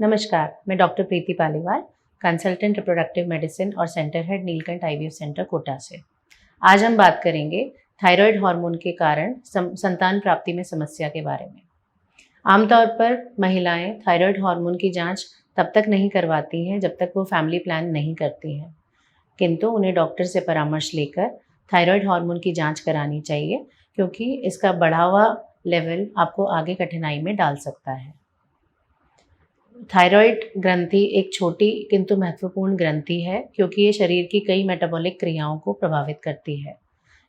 नमस्कार, मैं doctor Preeti Paliwal, consultant reproductive medicine और centre head Neelkanth IVF centre Kota से। आज हम बात करेंगे थायराइड हार्मोन के कारण संतान प्राप्ति में समस्या के बारे में। आमतौर पर महिलाएं थायराइड हार्मोन की जांच तब तक नहीं करवाती हैं जब तक वो फैमिली प्लान नहीं करती हैं, किंतु उन्हें डॉक्टर से परामर्श लेकर थायराइड हार्मोन की जांच करानी चाहिए, क्योंकि इसका बढ़ा हुआ लेवल आपको आगे कठिनाई में डाल सकता है। थायराइड ग्रंथि एक छोटी किंतु महत्वपूर्ण ग्रंथि है, क्योंकि ये शरीर की कई मेटाबॉलिक क्रियाओं को प्रभावित करती है।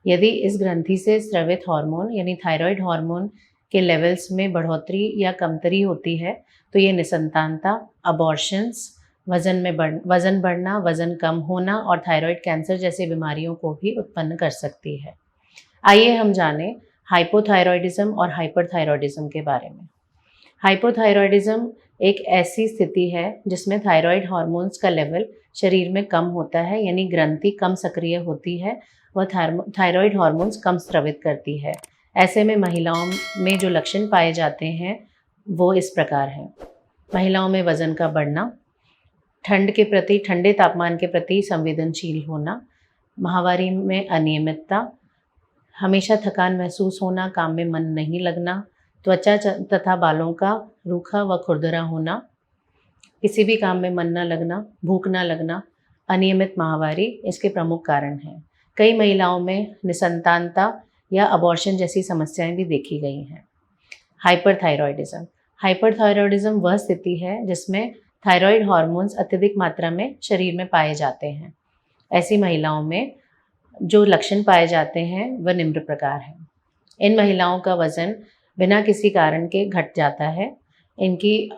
यदि इस ग्रंथि से स्रावित हार्मोन यानी थायराइड हार्मोन के लेवल्स में बढ़ोतरी या कमतरी होती है तो ये निसंतानता, अबॉर्शंस, वजन बढ़ना, वजन कम होना और थायराइड कैंसर जैसी बीमारियों को भी उत्पन्न कर सकती है। आइए हम जानें हाइपोथायरॉयडिज्म और हाइपरथायरॉयडिज्म के बारे में। हाइपोथायरॉयडिज्म एक ऐसी स्थिति है जिसमें थायराइड हार्मोन्स का लेवल शरीर में कम होता है, यानी ग्रंथि कम सक्रिय होती है, वह थायराइड हार्मोन्स कम स्रावित करती है। ऐसे में महिलाओं में जो लक्षण पाए जाते हैं वो इस प्रकार हैं। महिलाओं में वजन का बढ़ना, ठंडे तापमान के प्रति संवेदनशील होना, माहवारी में अनियमितता, हमेशा थकान महसूस होना, काम में मन नहीं लगना, त्वचा तथा बालों का रूखा व खुरदरा होना, किसी भी काम में मन न लगना, भूख न लगना, अनियमित माहवारी इसके प्रमुख कारण हैं। कई महिलाओं में निसंतानता या अबॉर्शन जैसी समस्याएं भी देखी गई हैं। हाइपरथायरॉयडिज्म वह स्थिति है जिसमें थायराइड हार्मोन्स अत्यधिक मात्रा में शरीर में पाए जाते हैं। ऐसी महिलाओं में जो लक्षण पाए जाते हैं वह निम्न प्रकार हैं। इन महिलाओं का वजन बिना किसी कारण के घट जाता है। इनकी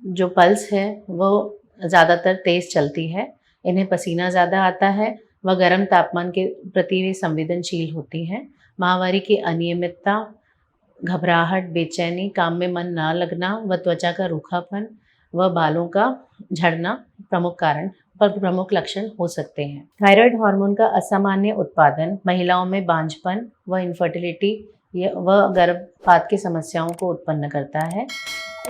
जो पल्स है वो ज़्यादातर तेज़ चलती है। इन्हें पसीना ज़्यादा आता है। वह गर्म तापमान के प्रति वे संवेदनशील होती हैं। माहवारी की अनियमितता, घबराहट, बेचैनी, काम में मन ना लगना व त्वचा का रूखापन व बालों का झड़ना प्रमुख लक्षण हो सकते हैं। थायराइड हार्मोन का असामान्य उत्पादन महिलाओं में बांझपन व इनफर्टिलिटी व गर्भपात की समस्याओं को उत्पन्न करता है।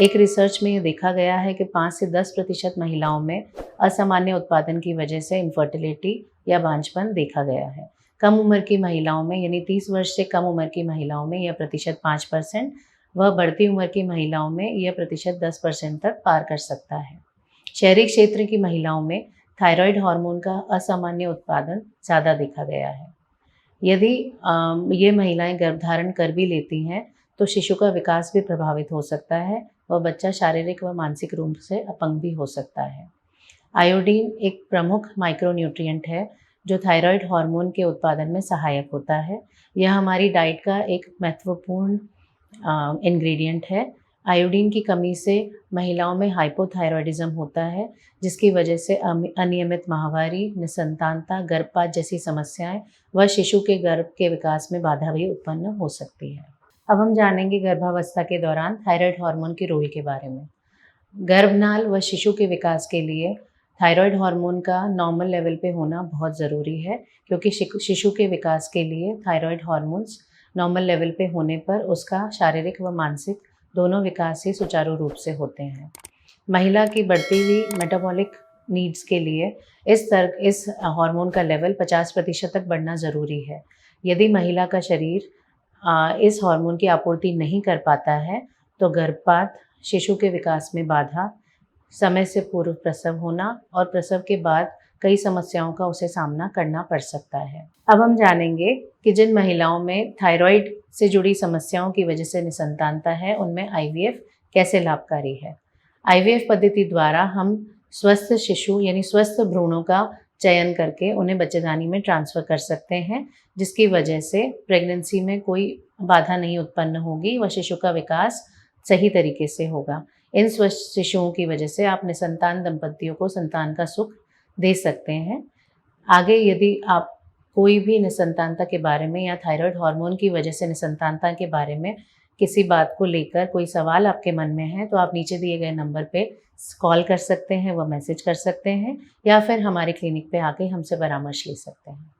एक रिसर्च में ये देखा गया है कि 5 से 10% महिलाओं में असामान्य उत्पादन की वजह से इनफर्टिलिटी या बांझपन देखा गया है। कम उम्र की महिलाओं में यानी 30 वर्ष से कम उम्र की महिलाओं में यह प्रतिशत 5% व बढ़ती उम्र की महिलाओं में यह प्रतिशत 10% तक पार कर सकता है। शहरी क्षेत्र की महिलाओं में थायराइड हार्मोन का असामान्य उत्पादन ज़्यादा देखा गया है। यदि ये महिलाएं गर्भधारण कर भी लेती हैं तो शिशु का विकास भी प्रभावित हो सकता है व बच्चा शारीरिक व मानसिक रूप से अपंग भी हो सकता है। आयोडीन एक प्रमुख माइक्रोन्यूट्रिएंट है जो थायराइड हार्मोन के उत्पादन में सहायक होता है। यह हमारी डाइट का एक महत्वपूर्ण इंग्रेडिएंट है। आयोडीन की कमी से महिलाओं में हाइपोथायरॉयडिज्म होता है, जिसकी वजह से अनियमित माहवारी, निसंतानता, गर्भपात जैसी समस्याएं व शिशु के गर्भ के विकास में बाधा भी उत्पन्न हो सकती है। अब हम जानेंगे गर्भावस्था के दौरान थायराइड हार्मोन के रोल के बारे में। गर्भनाल व शिशु के विकास के लिए थायराइड हार्मोन का नॉर्मल लेवल पे होना बहुत ज़रूरी है, क्योंकि शिशु के विकास के लिए थायराइड हार्मोन्स नॉर्मल लेवल पे होने पर उसका शारीरिक व मानसिक दोनों विकास ही सुचारू रूप से होते हैं। महिला की बढ़ती हुई मेटाबॉलिक नीड्स के लिए इस हार्मोन का लेवल 50% तक बढ़ना ज़रूरी है। यदि महिला का शरीर इस हार्मोन की आपूर्ति नहीं कर पाता है तो गर्भपात, शिशु के विकास में बाधा, समय से पूर्व प्रसव होना और प्रसव के बाद कई समस्याओं का उसे सामना करना पड़ सकता है। अब हम जानेंगे कि जिन महिलाओं में थायराइड से जुड़ी समस्याओं की वजह से निसंतानता है उनमें आईवीएफ कैसे लाभकारी है। आईवीएफ पद्धति द्वारा हम स्वस्थ शिशु यानी स्वस्थ भ्रूणों का चयन करके उन्हें बच्चेदानी में ट्रांसफ़र कर सकते हैं, जिसकी वजह से प्रेगनेंसी में कोई बाधा नहीं उत्पन्न होगी व शिशु का विकास सही तरीके से होगा। इन स्वस्थ शिशुओं की वजह से आप निसंतान दंपतियों को संतान का सुख दे सकते हैं। आगे यदि आप कोई भी निसंतानता के बारे में या थायराइड हार्मोन की वजह से निसंतानता के बारे में किसी बात को लेकर कोई सवाल आपके मन में है तो आप नीचे दिए गए नंबर पे कॉल कर सकते हैं, व मैसेज कर सकते हैं या फिर हमारे क्लिनिक पे आके हमसे परामर्श ले सकते हैं।